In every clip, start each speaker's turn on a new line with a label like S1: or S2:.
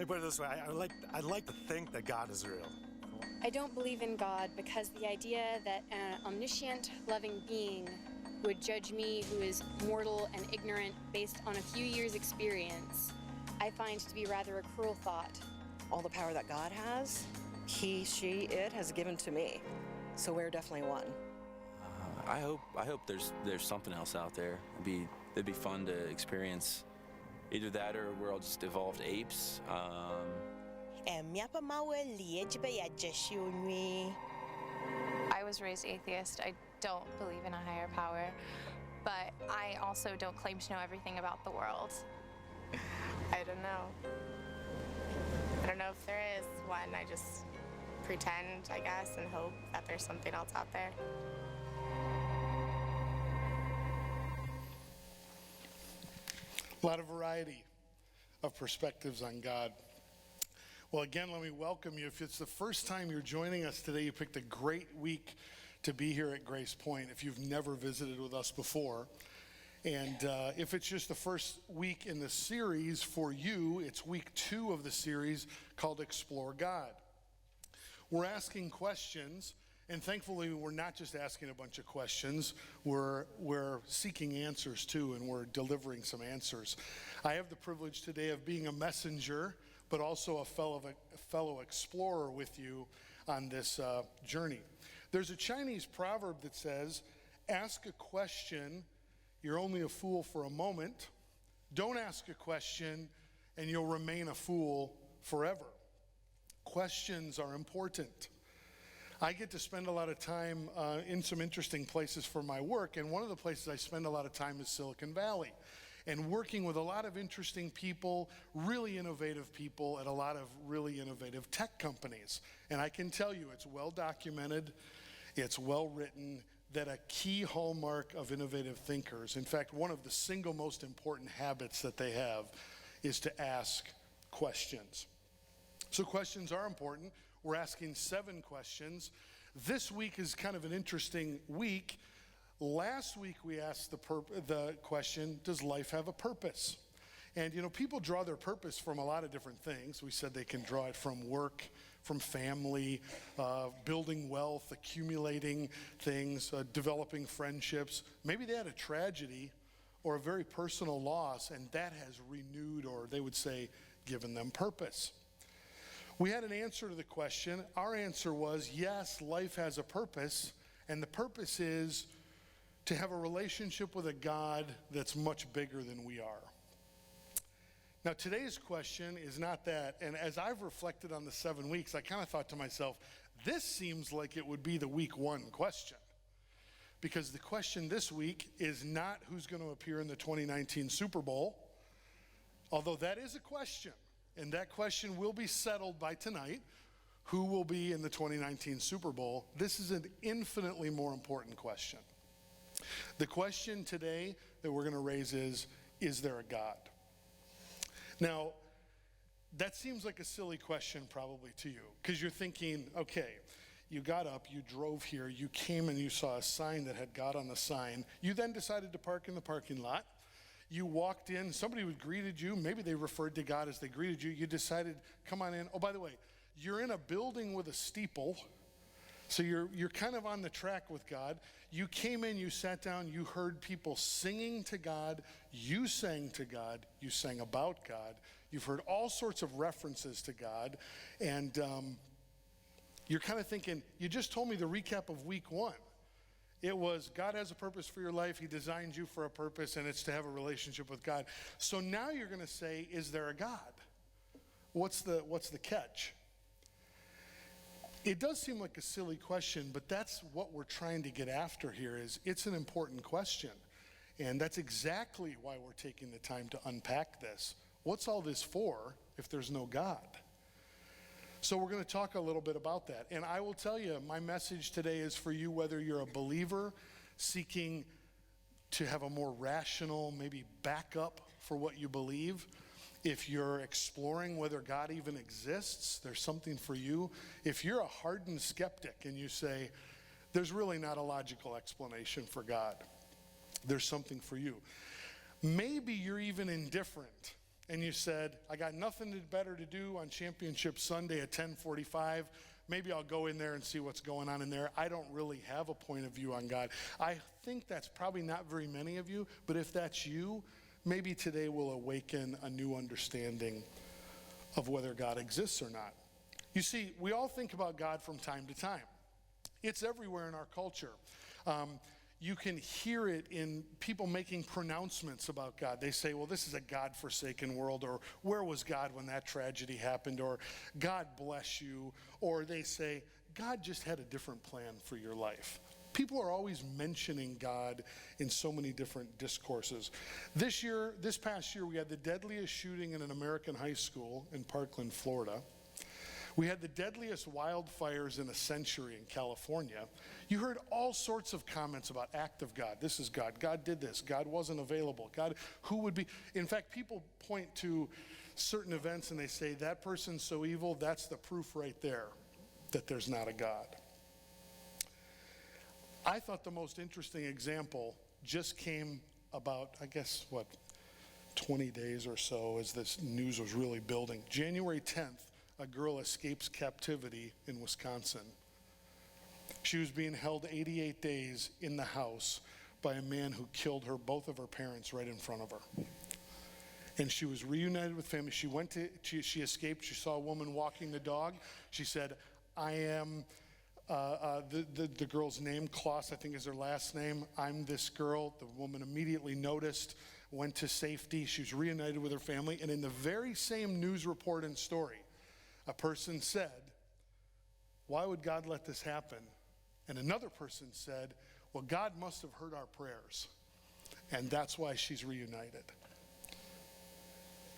S1: me put it this way. I'd like to think that God is real.
S2: I don't believe in God because the idea that an omniscient, loving being would judge me, who is mortal and ignorant, based on a few years' experience, I find to be rather a cruel thought.
S3: All the power that God has, he, she, it has given to me. So we're definitely one.
S4: I hope there's something else out there. It'd be fun to experience either that or we're all just evolved apes.
S5: I
S6: was raised atheist. I don't believe in a higher power, but I also don't claim to know everything about the world.
S7: I don't know. I don't know if there is one. I just pretend, I guess, and hope that there's something else out there.
S8: A lot of variety of perspectives on God. Well, again, let me welcome you. If it's the first time you're joining us today, you picked a great week to be here at Grace Pointe if you've never visited with us before. And if it's just the first week in the series for you, it's week 2 of the series called Explore God. We're asking questions, and thankfully we're not just asking a bunch of questions, we're seeking answers too, and we're delivering some answers. I have the privilege today of being a messenger, but also a fellow explorer with you on this journey. There's a Chinese proverb that says, ask a question, you're only a fool for a moment. Don't ask a question, and you'll remain a fool forever. Questions are important. I get to spend a lot of time in some interesting places for my work, and one of the places I spend a lot of time is Silicon Valley, and working with a lot of interesting people, really innovative people at a lot of really innovative tech companies. And I can tell you, it's well documented, it's well written, that a key hallmark of innovative thinkers, in fact, one of the single most important habits that they have, is to ask questions. So questions are important. We're asking 7 questions. This week is kind of an interesting week. Last week we asked the question, does life have a purpose? And you know, people draw their purpose from a lot of different things. We said they can draw it from work, from family, building wealth, accumulating things, developing friendships. Maybe they had a tragedy or a very personal loss, and that has renewed, or they would say, given them purpose. We had an answer to the question. Our answer was, yes, life has a purpose, and the purpose is to have a relationship with a God that's much bigger than we are. Now, today's question is not that, and as I've reflected on the 7 weeks, I kind of thought to myself, this seems like it would be the week 1 question. Because the question this week is not who's going to appear in the 2019 Super Bowl, although that is a question, and that question will be settled by tonight. Who will be in the 2019 Super Bowl? This is an infinitely more important question. The question today that we're going to raise is there a God? Now, that seems like a silly question probably to you, because you're thinking, okay, you got up, you drove here, you came and you saw a sign that had God on the sign. You then decided to park in the parking lot. You walked in, somebody greeted you, maybe they referred to God as they greeted you. You decided, come on in. Oh, by the way, you're in a building with a steeple, so you're kind of on the track with God. You came in, you sat down, you heard people singing to God, you sang to God, you sang about God. You've heard all sorts of references to God, and you're kind of thinking, you just told me the recap of week 1. It was God has a purpose for your life, he designed you for a purpose, and it's to have a relationship with God. So now you're going to say, is there a God? What's the catch? It does seem like a silly question, but that's what we're trying to get after here. Is it's an important question. And that's exactly why we're taking the time to unpack this. What's all this for if there's no God? So we're going to talk a little bit about that. And I will tell you, my message today is for you, whether you're a believer seeking to have a more rational, maybe backup for what you believe. If you're exploring whether God even exists, there's something for you. If you're a hardened skeptic and you say, there's really not a logical explanation for God, there's something for you. Maybe you're even indifferent and you said, I got nothing better to do on Championship Sunday at 10:45, maybe I'll go in there and see what's going on in there. I don't really have a point of view on God. I think that's probably not very many of you, but if that's you, maybe today will awaken a new understanding of whether God exists or not. You see, we all think about God from time to time. It's everywhere in our culture. You can hear it in people making pronouncements about God. They say, well, this is a God-forsaken world, or where was God when that tragedy happened, or God bless you, or they say, God just had a different plan for your life. People are always mentioning God in so many different discourses. This past year, we had the deadliest shooting in an American high school in Parkland, Florida. We had the deadliest wildfires in a century in California. You heard all sorts of comments about act of God. This is God. God did this. God wasn't available. God, who would be? In fact, people point to certain events and they say, that person's so evil, that's the proof right there that there's not a God. I thought the most interesting example just came about, 20 days or so as this news was really building. January 10th, a girl escapes captivity in Wisconsin. She was being held 88 days in the house by a man who killed both of her parents right in front of her. And she was reunited with family. She escaped. She saw a woman walking the dog. She said, I am, the girl's name, Kloss, I think is her last name. I'm this girl. The woman immediately noticed, went to safety. She was reunited with her family. And in the very same news report and story, a person said, why would God let this happen? And another person said, well, God must have heard our prayers, and that's why she's reunited.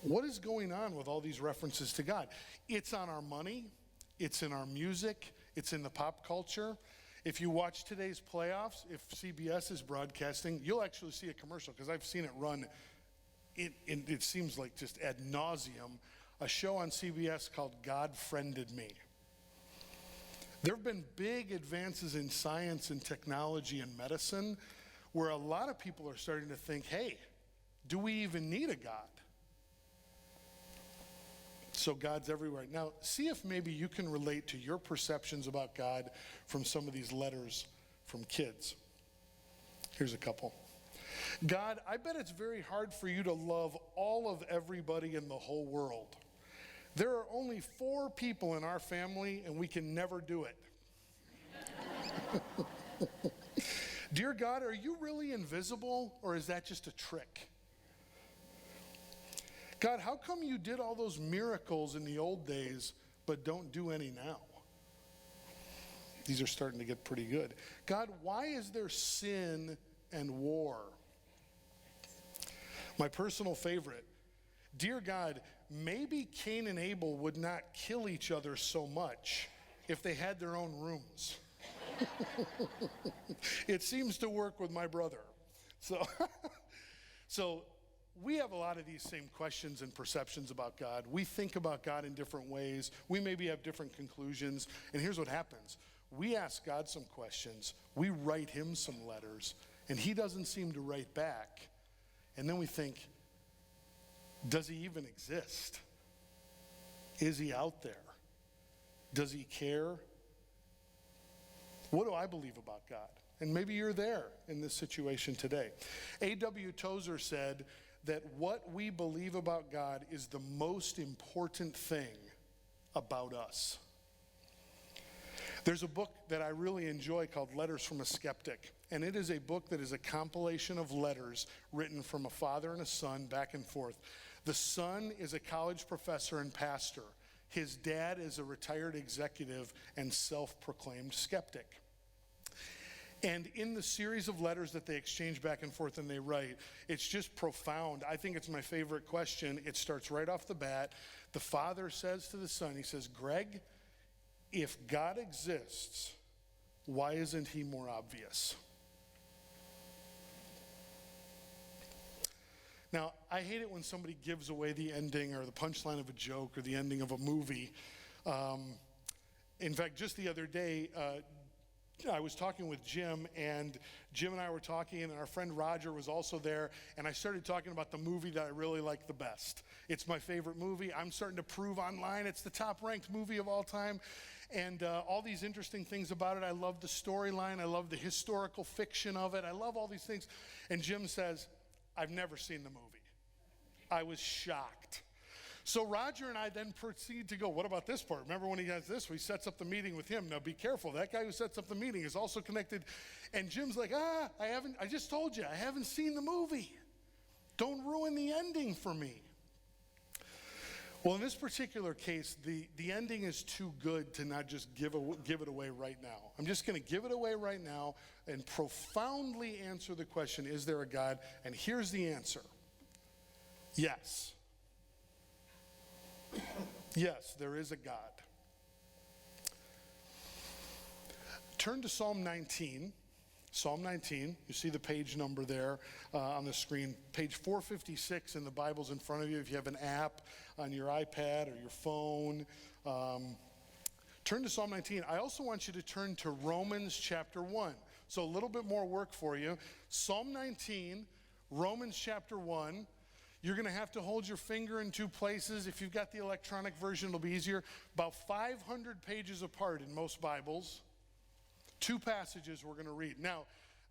S8: What is going on with all these references to God? It's on our money, it's in our music, it's in the pop culture. If you watch today's playoffs, if CBS is broadcasting, you'll actually see a commercial, because I've seen it run, it seems like just ad nauseum, a show on CBS called God Friended Me. There have been big advances in science and technology and medicine where a lot of people are starting to think, hey, do we even need a God? So God's everywhere. Now, see if maybe you can relate to your perceptions about God from some of these letters from kids. Here's a couple. God, I bet it's very hard for you to love all of everybody in the whole world. There are only 4 people in our family, and we can never do it. Dear God, are you really invisible, or is that just a trick? God, how come you did all those miracles in the old days, but don't do any now? These are starting to get pretty good. God, why is there sin and war? My personal favorite. Dear God, maybe Cain and Abel would not kill each other so much if they had their own rooms. It seems to work with my brother. So we have a lot of these same questions and perceptions about God. We think about God in different ways. We maybe have different conclusions. And here's what happens. We ask God some questions. We write him some letters. And he doesn't seem to write back. And then we think, does he even exist? Is he out there? Does he care? What do I believe about God? And maybe you're there in this situation today. A.W. Tozer said that what we believe about God is the most important thing about us. There's a book that I really enjoy called Letters from a Skeptic. And it is a book that is a compilation of letters written from a father and a son back and forth. The son is a college professor and pastor. His dad is a retired executive and self-proclaimed skeptic. And in the series of letters that they exchange back and forth and they write, it's just profound. I think it's my favorite question. It starts right off the bat. The father says to the son, he says, Greg, if God exists, why isn't he more obvious? Now, I hate it when somebody gives away the ending or the punchline of a joke or the ending of a movie. In fact, just the other day, I was talking with Jim, and Jim and I were talking, and our friend Roger was also there, and I started talking about the movie that I really like the best. It's my favorite movie. I'm starting to prove online it's the top-ranked movie of all time, and all these interesting things about it. I love the storyline. I love the historical fiction of it. I love all these things. And Jim says, I've never seen the movie. I was shocked. So Roger and I then proceed to go, what about this part? Remember when he has this, he sets up the meeting with him. Now be careful, that guy who sets up the meeting is also connected. And Jim's like, I just told you, I haven't seen the movie. Don't ruin the ending for me. Well, in this particular case, the ending is too good to not just give it away right now. I'm just going to give it away right now and profoundly answer the question, is there a God? And here's the answer. Yes. Yes, there is a God. Turn to Psalm 19. Psalm 19, you see the page number there on the screen. Page 456 in the Bibles in front of you if you have an app on your iPad or your phone. Turn to Psalm 19. I also want you to turn to Romans chapter 1. So a little bit more work for you. Psalm 19, Romans chapter 1. You're going to have to hold your finger in two places. If you've got the electronic version, it'll be easier. About 500 pages apart in most Bibles. Two passages we're going to read. Now,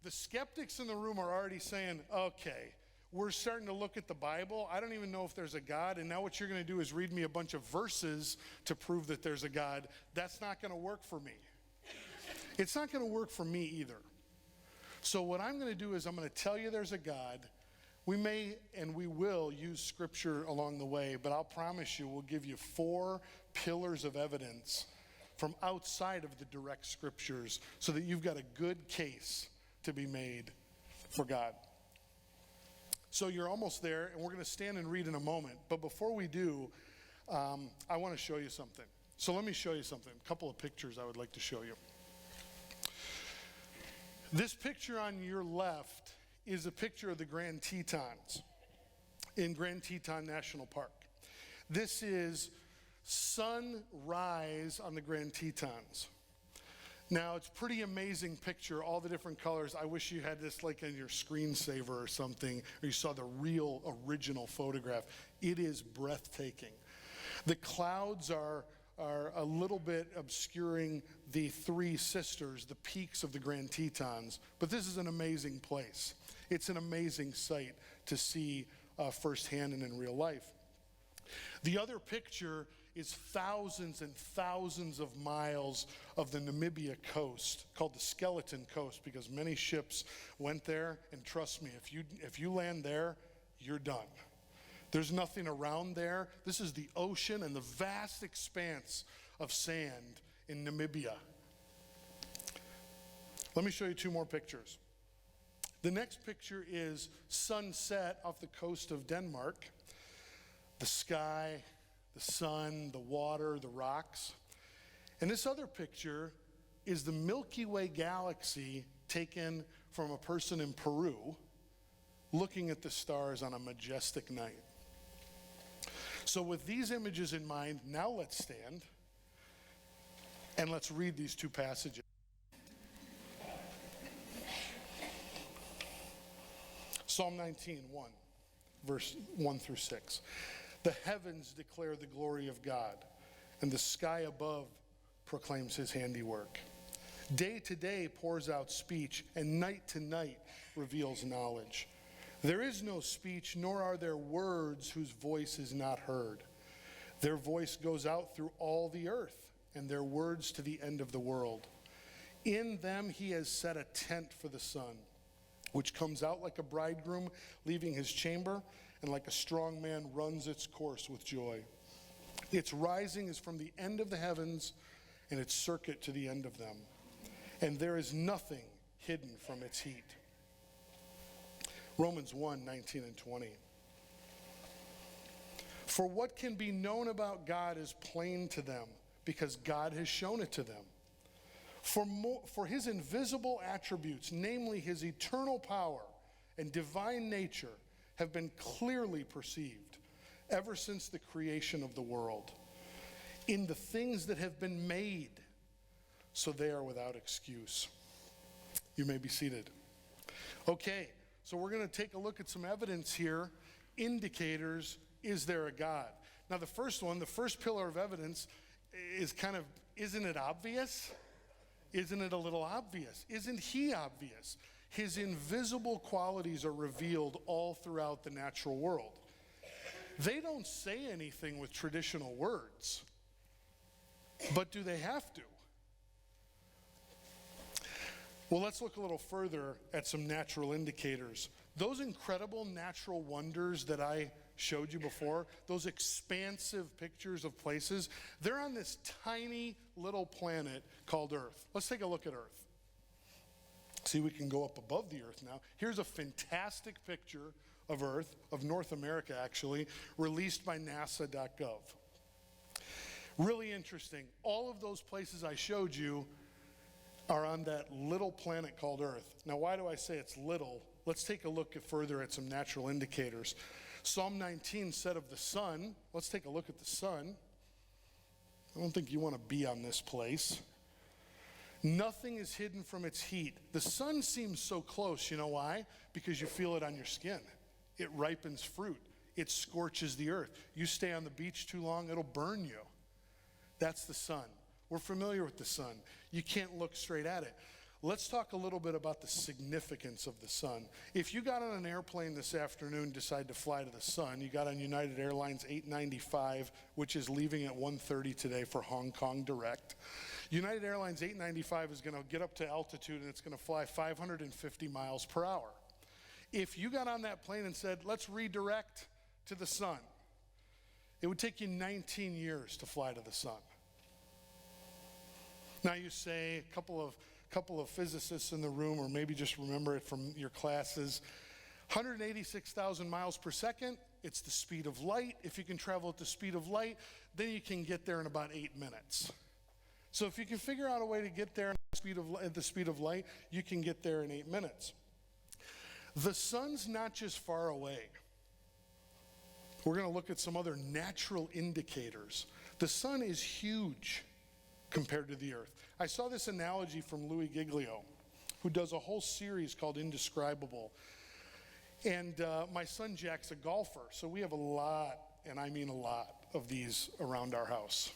S8: the skeptics in the room are already saying, okay, we're starting to look at the Bible. I don't even know if there's a God. And now what you're going to do is read me a bunch of verses to prove that there's a God. That's not going to work for me. It's not going to work for me either. So what I'm going to do is I'm going to tell you there's a God. We may and we will use scripture along the way, but I'll promise you we'll give you 4 pillars of evidence from outside of the direct scriptures so that you've got a good case to be made for God. So you're almost there, and we're going to stand and read in a moment. But before we do, I want to show you something. So let me show you something. A couple of pictures I would like to show you. This picture on your left is a picture of the Grand Tetons in Grand Teton National Park. This is sunrise on the Grand Tetons. Now, it's a pretty amazing picture, all the different colors. I wish you had this like in your screensaver or something, or you saw the real original photograph. It is breathtaking. The clouds are a little bit obscuring the 3 sisters, the peaks of the Grand Tetons, but this is an amazing place. It's an amazing sight to see firsthand and in real life. The other picture is thousands and thousands of miles of the Namibia coast, called the Skeleton Coast, because many ships went there, and trust me, if you land there, you're done. There's nothing around there. This is the ocean and the vast expanse of sand in Namibia. Let me show you 2 more pictures. The next picture is sunset off the coast of Denmark. The sky, the sun, the water, the rocks. And this other picture is the Milky Way galaxy taken from a person in Peru looking at the stars on a majestic night. So with these images in mind, now let's stand and let's read these 2 passages. Psalm 19, 1, verse 1 through 6. The heavens declare the glory of God, and the sky above proclaims his handiwork. Day to day pours out speech, and night to night reveals knowledge. There is no speech, nor are there words whose voice is not heard. Their voice goes out through all the earth, and their words to the end of the world. In them he has set a tent for the sun, which comes out like a bridegroom leaving his chamber, and like a strong man runs its course with joy. Its rising is from the end of the heavens, and its circuit to the end of them. And there is nothing hidden from its heat. Romans 1, 19 and 20. For what can be known about God is plain to them, because God has shown it to them. For his invisible attributes, namely his eternal power and divine nature, have been clearly perceived ever since the creation of the world, in the things that have been made, so they are without excuse. You may be seated. Okay, so we're going to take a look at some evidence here. Indicators, is there a God? Now the first pillar of evidence is isn't it obvious? Isn't it a little obvious? Isn't he obvious? His invisible qualities are revealed all throughout the natural world. They don't say anything with traditional words, but do they have to? Well, let's look a little further at some natural indicators. Those incredible natural wonders that I showed you before, those expansive pictures of places, they're on this tiny little planet called Earth. Let's take a look at Earth. See, we can go up above the Earth now. Here's a fantastic picture of Earth, of North America actually, released by NASA.gov. Really interesting. All of those places I showed you are on that little planet called Earth. Now, why do I say it's little? Let's take a look further at some natural indicators. Psalm 19 said of the sun, let's take a look at the sun. I don't think you want to be on this place. Nothing is hidden from its heat. The sun seems so close. You know why? Because you feel it on your skin. It ripens fruit. It scorches the earth. You stay on the beach too long, it'll burn you. That's the sun. We're familiar with the sun. You can't look straight at it. Let's talk a little bit about the significance of the sun. If you got on an airplane this afternoon and decided to fly to the sun, you got on United Airlines 895, which is leaving at 1:30 today for Hong Kong direct. United Airlines 895 is going to get up to altitude and it's going to fly 550 miles per hour. If you got on that plane and said, let's redirect to the sun, it would take you 19 years to fly to the sun. Now you say, a couple of physicists in the room, or maybe just remember it from your classes, 186,000 miles per second, it's the speed of light. If you can travel at the speed of light, then you can get there in about 8 minutes. So if you can figure out a way to get there at the speed of light, you can get there in 8 minutes. The sun's not just far away. We're going to look at some other natural indicators. The sun is huge compared to the earth. I saw this analogy from Louis Giglio, who does a whole series called Indescribable. And my son Jack's a golfer, so we have a lot, and I mean a lot, of these around our house.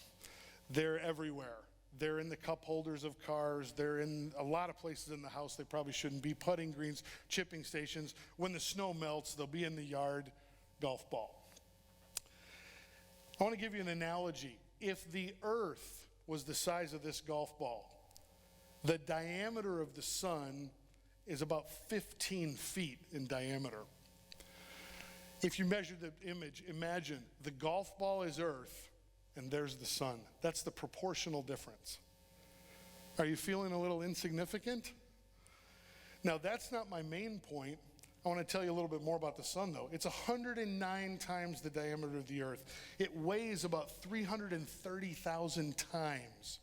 S8: They're everywhere. They're in the cup holders of cars. They're in a lot of places in the house they probably shouldn't be. Putting greens, chipping stations. When the snow melts, they'll be in the yard. Golf ball. I want to give you an analogy. If the earth was the size of this golf ball, the diameter of the sun is about 15 feet in diameter. If you measure the image, imagine the golf ball is earth and there's the sun. That's the proportional difference. Are you feeling a little insignificant? Now, that's not my main point. I want to tell you a little bit more about the sun, though. It's 109 times the diameter of the earth. It weighs about 330,000 times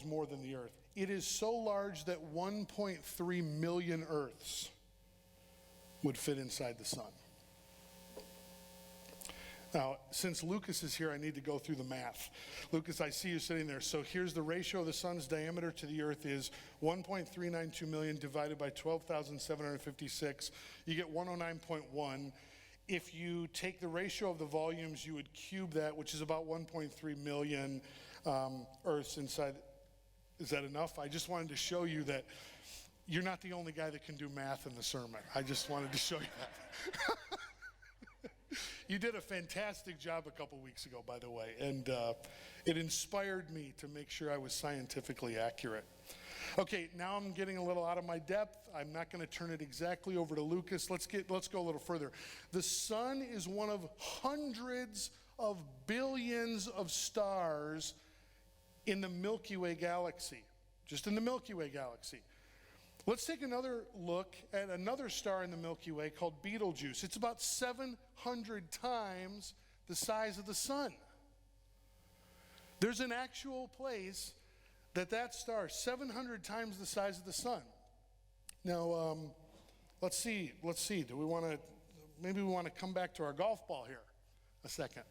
S8: more than the earth. It is so large that 1.3 million earths would fit inside the sun. Now, since Lucas is here, I need to go through the math. Lucas, I see you sitting there. So here's the ratio of the sun's diameter to the earth is 1.392 million divided by 12,756. You get 109.1. If you take the ratio of the volumes, you would cube that, which is about 1.3 million earths inside. Is that enough? I just wanted to show you that you're not the only guy that can do math in the sermon. I just wanted to show you that. You did a fantastic job a couple weeks ago, by the way, and it inspired me to make sure I was scientifically accurate. Okay, now I'm getting a little out of my depth. I'm not going to turn it exactly over to Lucas. Let's go a little further. The sun is one of hundreds of billions of stars in the Milky Way galaxy, just in the Milky Way galaxy. Let's take another look at another star in the Milky Way called Betelgeuse. It's about 700 times the size of the sun. There's an actual place that star, 700 times the size of the sun. Now, let's see. Do we want to, maybe we want to come back to our golf ball here a second.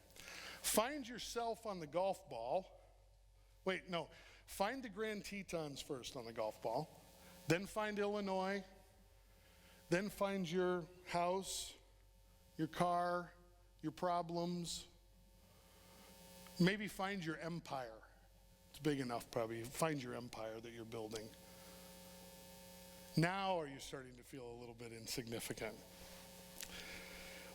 S8: Find yourself on the golf ball. Find the Grand Tetons first on the golf ball, then find Illinois, then find your house, your car, your problems. Maybe find your empire. It's big enough probably. Find your empire that you're building. Now are you starting to feel a little bit insignificant?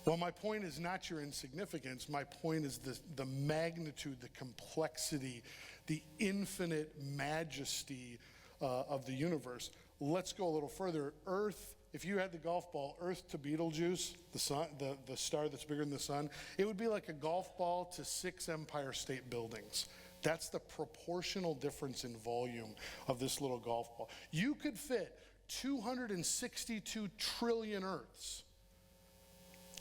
S8: Well, my point is not your insignificance. My point is the magnitude, the complexity, the infinite majesty of the universe. Let's go a little further. Earth, if you had the golf ball, Earth to Betelgeuse, the sun, the star that's bigger than the sun, it would be like a golf ball to 6 Empire State Buildings. That's the proportional difference in volume of this little golf ball. You could fit 262 trillion Earths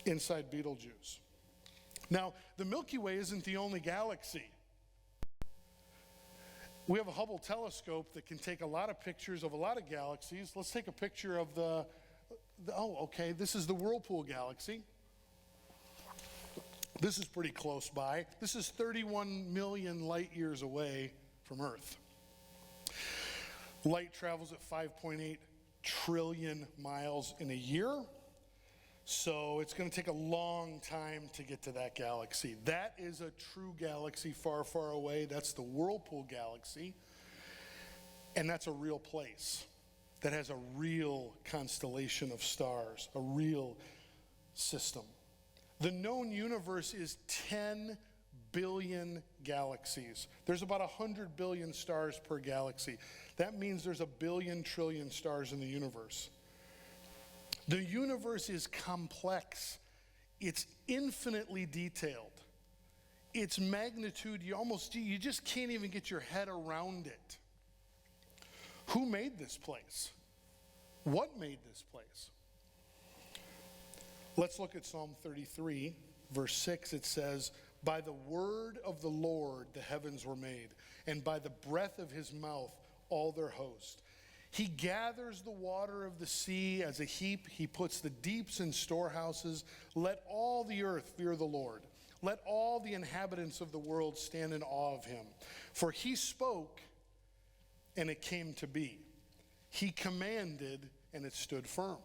S8: inside Betelgeuse. Now, the Milky Way isn't the only galaxy. We have a Hubble telescope that can take a lot of pictures of a lot of galaxies. Let's take a picture of this is the Whirlpool galaxy. This is pretty close by. This is 31 million light years away from Earth. Light travels at 5.8 trillion miles in a year. So it's going to take a long time to get to that galaxy. That is a true galaxy far, far away. That's the Whirlpool galaxy. And that's a real place that has a real constellation of stars, a real system. The known universe is 10 billion galaxies. There's about 100 billion stars per galaxy. That means there's a billion trillion stars in the universe. The universe is complex. It's infinitely detailed. Its magnitude, you just can't even get your head around it. Who made this place? What made this place? Let's look at Psalm 33, verse 6. It says, "By the word of the Lord the heavens were made, and by the breath of his mouth all their host. He gathers the water of the sea as a heap. He puts the deeps in storehouses. Let all the earth fear the Lord. Let all the inhabitants of the world stand in awe of him. For he spoke, and it came to be. He commanded, and it stood firm."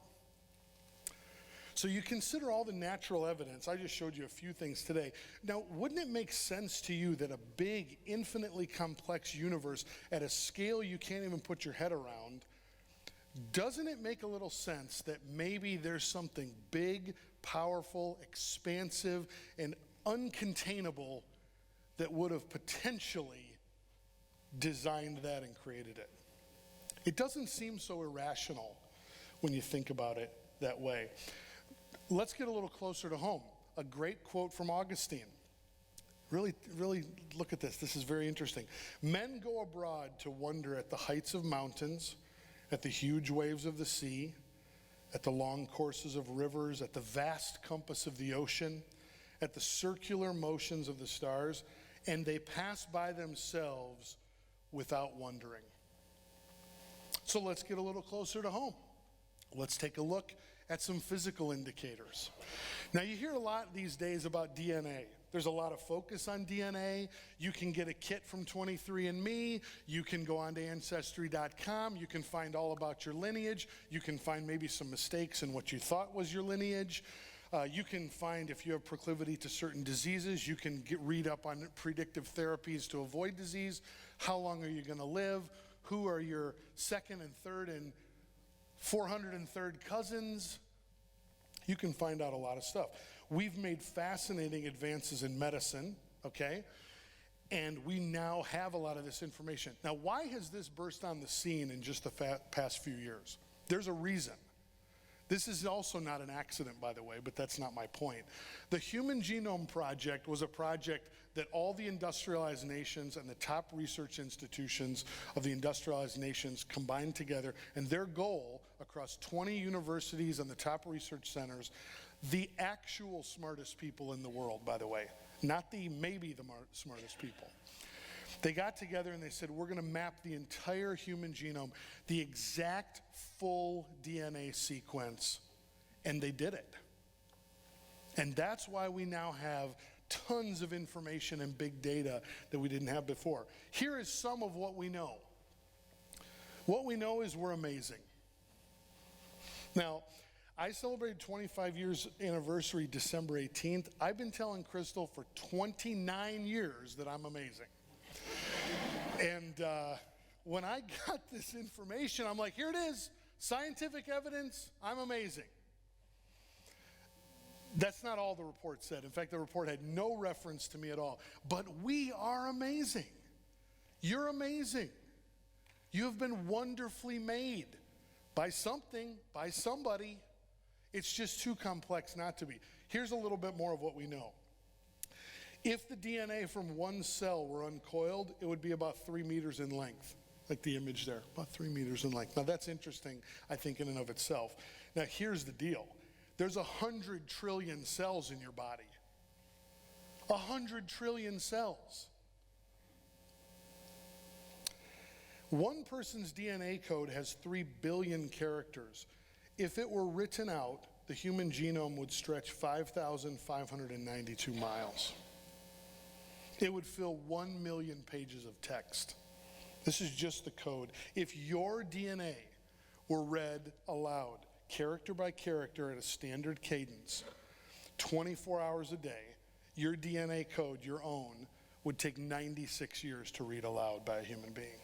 S8: So you consider all the natural evidence. I just showed you a few things today. Now, wouldn't it make sense to you that a big, infinitely complex universe at a scale you can't even put your head around, doesn't it make a little sense that maybe there's something big, powerful, expansive, and uncontainable that would have potentially designed that and created it? It doesn't seem so irrational when you think about it that way. Let's get a little closer to home. A great quote from Augustine. Really look at this. This is very interesting. "Men go abroad to wonder at the heights of mountains, at the huge waves of the sea, at the long courses of rivers, at the vast compass of the ocean, at the circular motions of the stars, and they pass by themselves without wondering." So let's get a little closer to home. Let's take a look at some physical indicators. Now, you hear a lot these days about DNA. There's a lot of focus on DNA. You can get a kit from 23andMe. You can go on to Ancestry.com. You can find all about your lineage. You can find maybe some mistakes in what you thought was your lineage. You can find if you have proclivity to certain diseases. You can read up on predictive therapies to avoid disease. How long are you going to live? Who are your second and third and 403rd cousins? You can find out a lot of stuff. We've made fascinating advances in medicine, okay? And we now have a lot of this information. Now, why has this burst on the scene in just the past few years? There's a reason. This is also not an accident, by the way, but that's not my point. The Human Genome Project was a project that all the industrialized nations and the top research institutions of the industrialized nations combined together, and their goal across 20 universities and the top research centers, the actual smartest people in the world, by the way, not the maybe the smartest people. They got together and they said, we're going to map the entire human genome, the exact full DNA sequence, and they did it. And that's why we now have tons of information and big data that we didn't have before. Here is some of what we know. What we know is we're amazing. Now, I celebrated 25 years anniversary December 18th. I've been telling Crystal for 29 years that I'm amazing. And when I got this information, I'm like, here it is, scientific evidence, I'm amazing. That's not all the report said. In fact, the report had no reference to me at all. But we are amazing. You're amazing. You have been wonderfully made by something, by somebody. It's just too complex not to be. Here's a little bit more of what we know. If the DNA from one cell were uncoiled, it would be about 3 meters in length, like the image there, about 3 meters in length. Now that's interesting, I think, in and of itself. Now here's the deal. There's 100 trillion cells in your body. 100 trillion cells. One person's DNA code has 3 billion characters. If it were written out, the human genome would stretch 5,592 miles. It would fill 1 million pages of text. This is just the code. If your DNA were read aloud, character by character at a standard cadence, 24 hours a day, your DNA code, your own, would take 96 years to read aloud by a human being.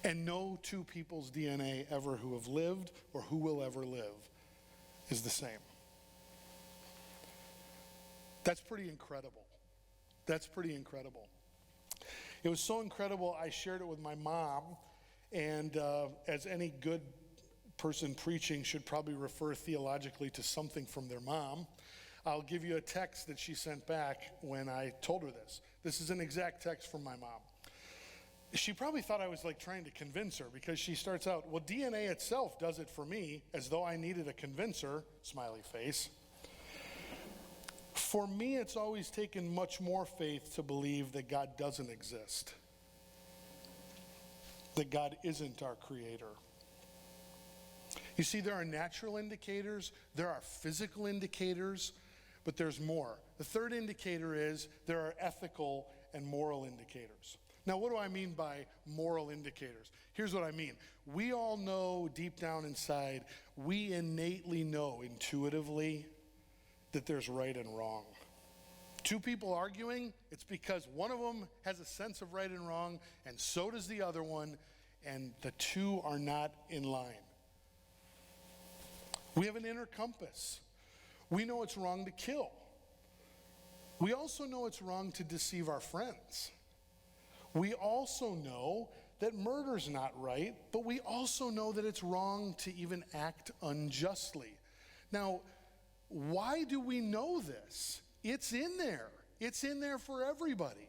S8: And no two people's DNA ever who have lived or who will ever live is the same. That's pretty incredible. That's pretty incredible. It was so incredible, I shared it with my mom, and as any good person preaching should probably refer theologically to something from their mom, I'll give you a text that she sent back when I told her this. This is an exact text from my mom. She probably thought I was like trying to convince her, because she starts out, well, DNA itself does it for me, as though I needed a convincer, smiley face. For me, it's always taken much more faith to believe that God doesn't exist, that God isn't our creator. You see, there are natural indicators, there are physical indicators, but there's more. The third indicator is there are ethical and moral indicators. Now, what do I mean by moral indicators? Here's what I mean. We all know deep down inside, we innately know intuitively that there's right and wrong. Two people arguing, it's because one of them has a sense of right and wrong, and so does the other one, and the two are not in line. We have an inner compass. We know it's wrong to kill. We also know it's wrong to deceive our friends. We also know that murder's not right, but we also know that it's wrong to even act unjustly. Now, why do we know this? It's in there. It's in there for everybody.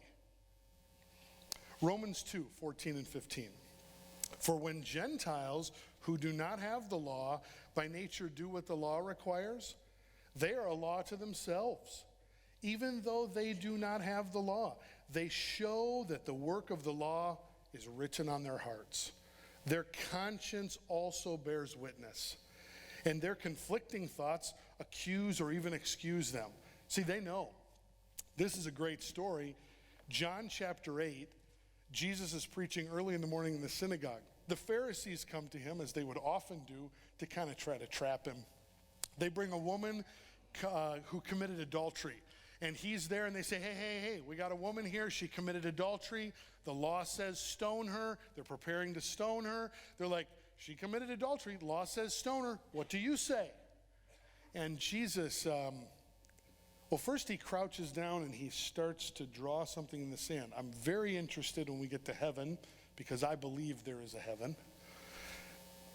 S8: Romans 2, 14 and 15. For when Gentiles who do not have the law by nature do what the law requires, they are a law to themselves. Even though they do not have the law, they show that the work of the law is written on their hearts. Their conscience also bears witness, and their conflicting thoughts accuse or even excuse them. See, they know. This is a great story. John chapter 8, Jesus is preaching early in the morning in the synagogue. The Pharisees come to him, as they would often do, to kind of try to trap him. They bring a woman who committed adultery. And he's there, and they say, hey, we got a woman here. She committed adultery. The law says stone her. They're preparing to stone her. They're like, she committed adultery. The law says stone her. What do you say? And Jesus, well, first he crouches down and he starts to draw something in the sand. I'm very interested when we get to heaven, because I believe there is a heaven.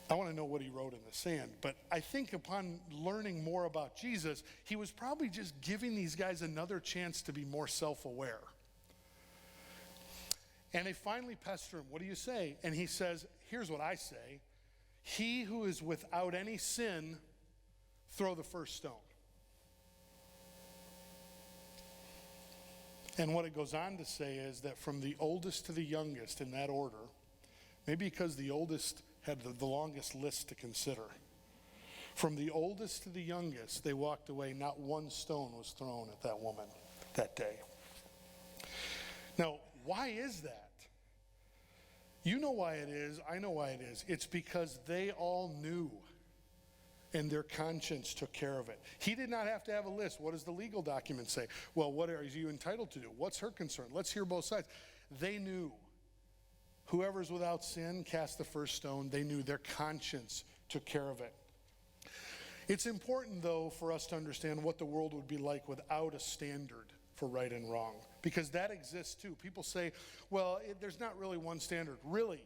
S8: I want to know what he wrote in the sand. But I think upon learning more about Jesus, he was probably just giving these guys another chance to be more self-aware. And they finally pester him. What do you say? And he says, here's what I say. He who is without any sin, throw the first stone. And what it goes on to say is that from the oldest to the youngest in that order, maybe because the oldest had the longest list to consider. From the oldest to the youngest, they walked away. Not one stone was thrown at that woman that day. Now, why is that? You know why it is. I know why it is. It's because they all knew, and their conscience took care of it. He did not have to have a list. What does the legal document say? Well, what are you entitled to do? What's her concern? Let's hear both sides. They knew. Whoever's without sin cast the first stone. They knew. Their conscience took care of it. It's important, though, for us to understand what the world would be like without a standard for right and wrong, because that exists too. People say, well, there's not really one standard. Really?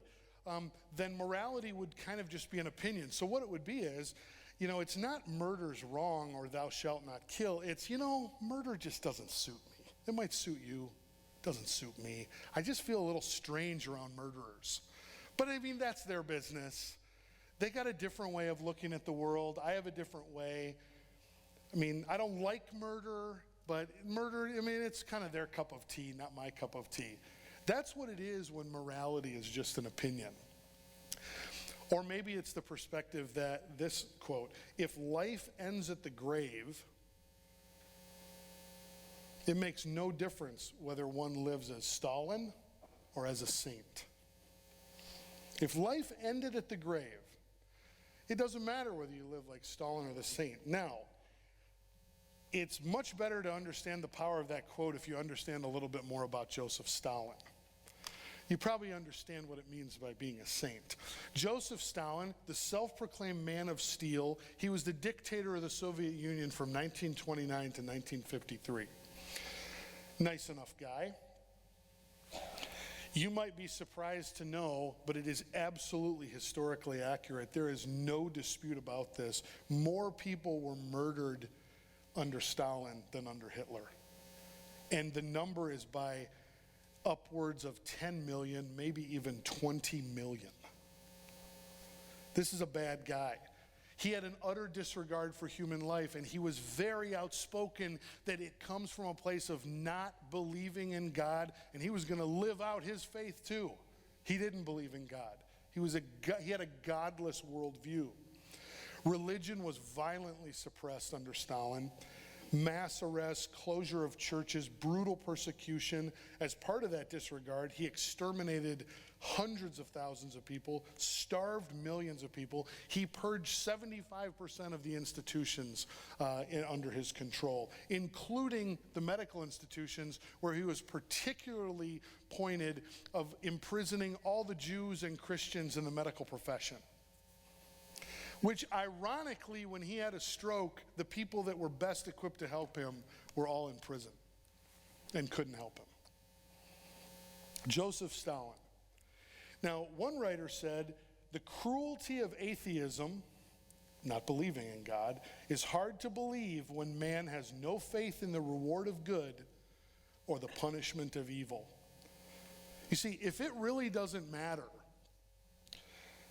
S8: Then morality would kind of just be an opinion. So what it would be is, it's not murder's wrong or thou shalt not kill. It's, murder just doesn't suit me. It might suit you. It doesn't suit me. I just feel a little strange around murderers. But I mean, that's their business. They got a different way of looking at the world. I have a different way. I mean, I don't like murder, but murder, it's kind of their cup of tea, not my cup of tea. That's what it is when morality is just an opinion. Or maybe it's the perspective that this quote, if life ends at the grave, it makes no difference whether one lives as Stalin or as a saint. If life ended at the grave, it doesn't matter whether you live like Stalin or the saint. Now, it's much better to understand the power of that quote if you understand a little bit more about Joseph Stalin. You probably understand what it means by being a saint. Joseph Stalin, the self-proclaimed man of steel, he was the dictator of the Soviet Union from 1929 to 1953. Nice enough guy. You might be surprised to know, but it is absolutely historically accurate. There is no dispute about this. More people were murdered under Stalin than under Hitler. And the number is by upwards of 10 million, maybe even 20 million. This is a bad guy. He had an utter disregard for human life, and he was very outspoken that it comes from a place of not believing in God, and he was going to live out his faith too. He didn't believe in God. He had a godless worldview. Religion was violently suppressed under Stalin. Mass arrests, closure of churches, brutal persecution. As part of that disregard, he exterminated hundreds of thousands of people, starved millions of people. He purged 75% of the institutions under his control, including the medical institutions, where he was particularly pointed of imprisoning all the Jews and Christians in the medical profession. Which ironically, when he had a stroke, the people that were best equipped to help him were all in prison and couldn't help him. Joseph Stalin. Now, one writer said, the cruelty of atheism, not believing in God, is hard to believe when man has no faith in the reward of good or the punishment of evil. You see, if it really doesn't matter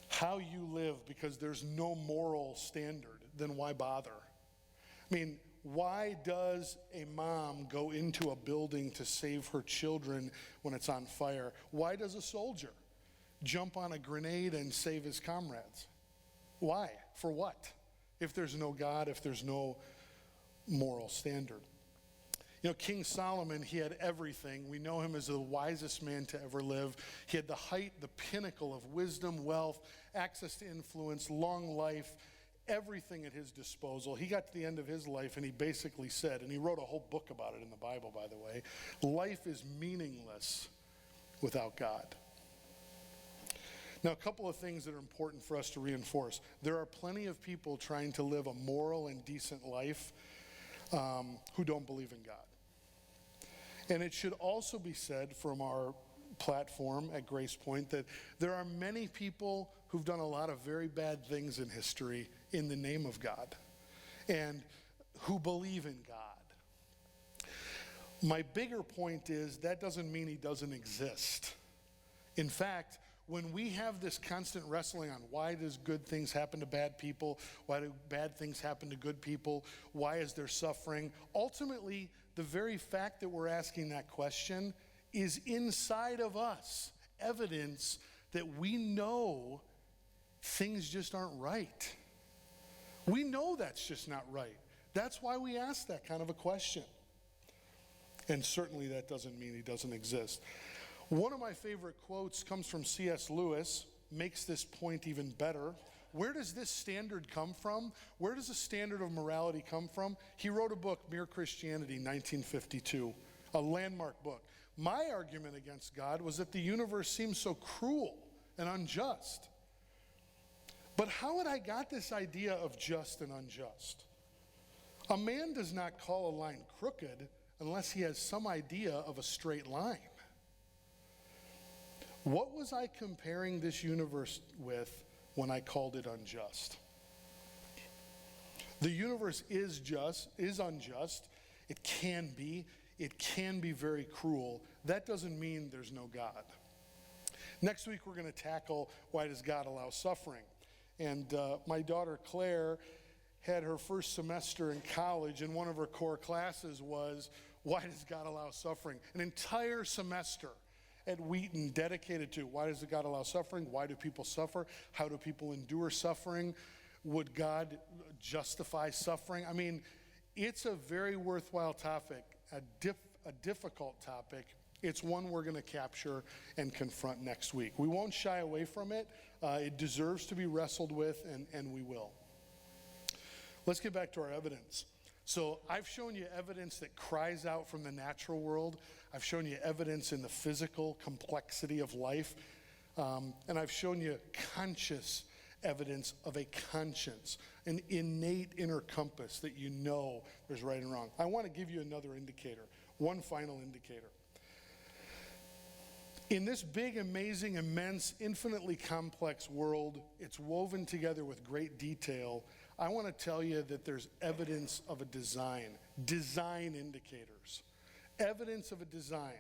S8: how you live because there's no moral standard, then why bother? I mean, why does a mom go into a building to save her children when it's on fire? Why does a soldier jump on a grenade and save his comrades? Why? For what? If there's no God, if there's no moral standard. King Solomon, he had everything. We know him as the wisest man to ever live. He had the height, the pinnacle of wisdom, wealth, access to influence, long life, everything at his disposal. He got to the end of his life and he basically said, and he wrote a whole book about it in the Bible, by the way, life is meaningless without God. Now, a couple of things that are important for us to reinforce. There are plenty of people trying to live a moral and decent life who don't believe in God. And it should also be said from our platform at Grace Pointe that there are many people who've done a lot of very bad things in history in the name of God and who believe in God. My bigger point is that doesn't mean he doesn't exist. In fact, when we have this constant wrestling on why does good things happen to bad people, why do bad things happen to good people, why is there suffering, ultimately, the very fact that we're asking that question is inside of us evidence that we know things just aren't right. We know that's just not right. That's why we ask that kind of a question. And certainly that doesn't mean he doesn't exist. One of my favorite quotes comes from C.S. Lewis, makes this point even better. Where does this standard come from? Where does the standard of morality come from? He wrote a book, Mere Christianity, 1952, a landmark book. My argument against God was that the universe seems so cruel and unjust. But how had I got this idea of just and unjust? A man does not call a line crooked unless he has some idea of a straight line. What was I comparing this universe with when I called it unjust? The universe is unjust. It can be very cruel. That doesn't mean there's no God. Next week we're going to tackle why does God allow suffering? And my daughter Claire had her first semester in college, and one of her core classes was, why does God allow suffering? An entire semester at Wheaton dedicated to, why does God allow suffering? Why do people suffer? How do people endure suffering? Would God justify suffering? I mean, it's a very worthwhile topic, a difficult topic. It's one we're going to capture and confront next week. We won't shy away from it. It deserves to be wrestled with, and we will. Let's get back to our evidence. So I've shown you evidence that cries out from the natural world. I've shown you evidence in the physical complexity of life. And I've shown you conscious evidence of a conscience, an innate inner compass that you know there's right and wrong. I want to give you another indicator, one final indicator. In this big, amazing, immense, infinitely complex world, it's woven together with great detail. I want to tell you that there's evidence of a design indicators. Evidence of a design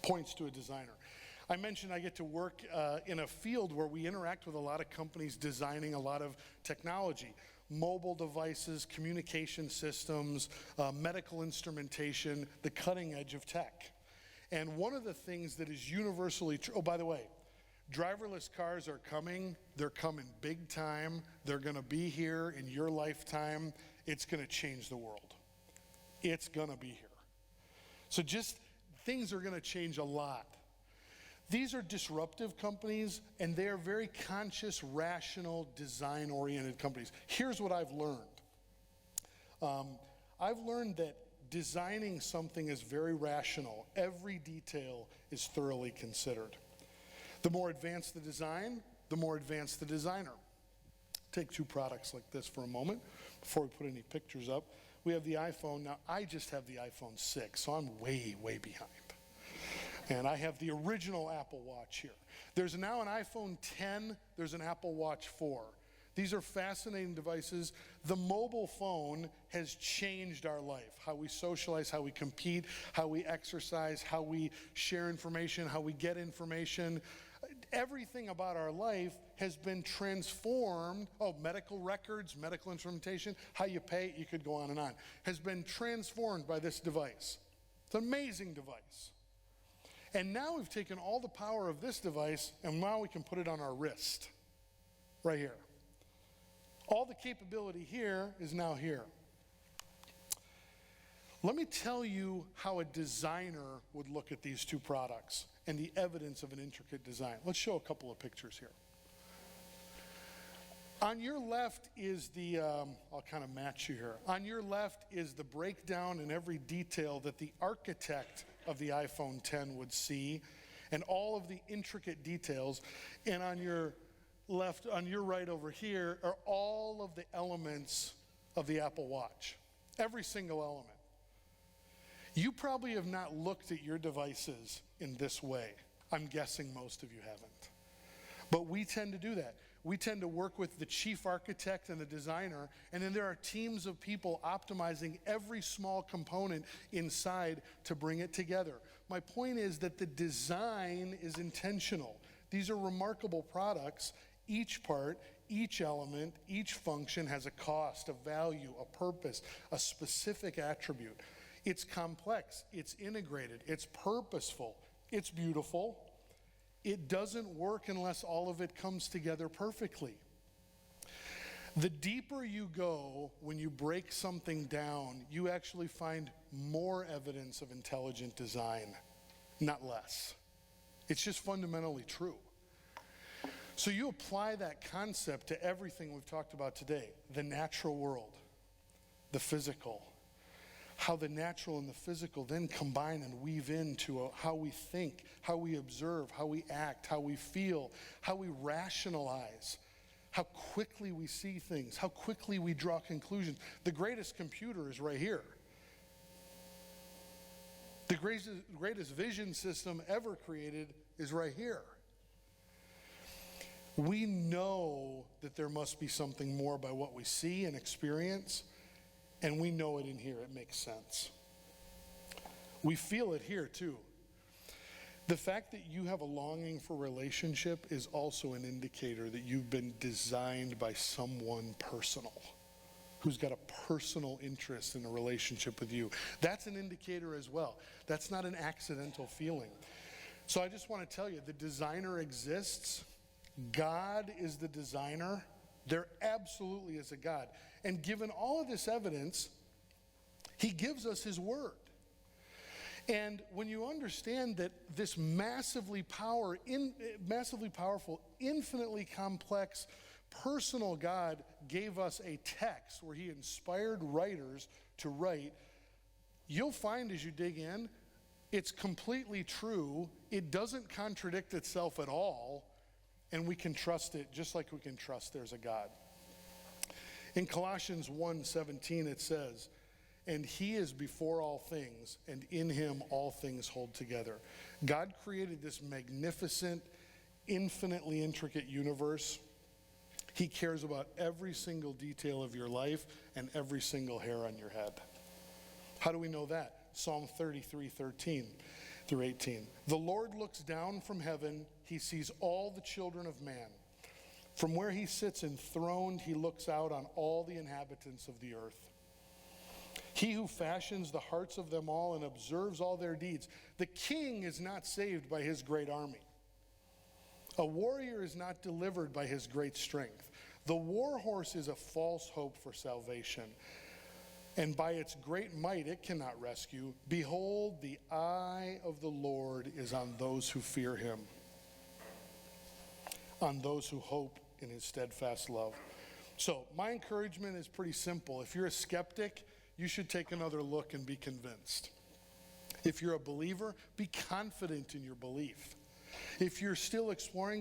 S8: points to a designer. I mentioned I get to work in a field where we interact with a lot of companies designing a lot of technology, mobile devices, communication systems, medical instrumentation, the cutting edge of tech. And one of the things that is universally true, oh, by the way, driverless cars are coming. They're coming big time. They're going to be here in your lifetime. It's going to change the world. It's going to be here. So just things are going to change a lot. These are disruptive companies, and they are very conscious, rational, design-oriented companies. Here's what I've learned. I've learned that designing something is very rational. Every detail is thoroughly considered. The more advanced the design, the more advanced the designer. Take two products like this for a moment before we put any pictures up. We have the iPhone. Now, I just have the iPhone 6, so I'm way, way behind. And I have the original Apple Watch here. There's now an iPhone 10. There's an Apple Watch 4. These are fascinating devices. The mobile phone has changed our life, how we socialize, how we compete, how we exercise, how we share information, how we get information. Everything about our life has been transformed. Oh, medical records, medical instrumentation, how you pay, you could go on, has been transformed by this device. It's an amazing device. And now we've taken all the power of this device, and now we can put it on our wrist, right here. All the capability here is now here. Let me tell you how a designer would look at these two products and the evidence of an intricate design. Let's show a couple of pictures here. On your left is the, I'll kind of match you here. On your left is the breakdown in every detail that the architect of the iPhone 10 would see, and all of the intricate details. And on your left, on your right over here, are all of the elements of the Apple Watch. Every single element. You probably have not looked at your devices in this way. I'm guessing most of you haven't. But we tend to do that. We tend to work with the chief architect and the designer, and then there are teams of people optimizing every small component inside to bring it together. My point is that the design is intentional. These are remarkable products. Each part, each element, each function has a cost, a value, a purpose, a specific attribute. It's complex, it's integrated, it's purposeful, it's beautiful. It doesn't work unless all of it comes together perfectly. The deeper you go when you break something down, you actually find more evidence of intelligent design, not less. It's just fundamentally true. So you apply that concept to everything we've talked about today, the natural world, the physical, how the natural and the physical then combine and weave into how we think, how we observe, how we act, how we feel, how we rationalize, how quickly we see things, how quickly we draw conclusions. The greatest computer is right here. The greatest vision system ever created is right here. We know that there must be something more by what we see and experience, and we know it in here. It makes sense. We feel it here too. The fact that you have a longing for relationship is also an indicator that you've been designed by someone personal, who's got a personal interest in a relationship with you. That's an indicator as well. That's not an accidental feeling. So I just want to tell you, the designer exists. God is the designer. There absolutely is a God. And given all of this evidence, he gives us his word. And when you understand that this massively powerful, infinitely complex, personal God gave us a text where he inspired writers to write, you'll find as you dig in, it's completely true. It doesn't contradict itself at all. And we can trust it just like we can trust there's a God. In Colossians 1:17 it says, and he is before all things, and in him all things hold together. God created this magnificent, infinitely intricate universe. He cares about every single detail of your life and every single hair on your head. How do we know that? Psalm 33:13 through 18. The Lord looks down from heaven. He sees all the children of man. From where he sits enthroned, he looks out on all the inhabitants of the earth. He who fashions the hearts of them all and observes all their deeds. The king is not saved by his great army. A warrior is not delivered by his great strength. The war horse is a false hope for salvation, and by its great might it cannot rescue. Behold, the eye of the Lord is on those who fear him, on those who hope in his steadfast love. So my encouragement is pretty simple. If you're a skeptic, you should take another look and be convinced. If you're a believer, be confident in your belief. If you're still exploring,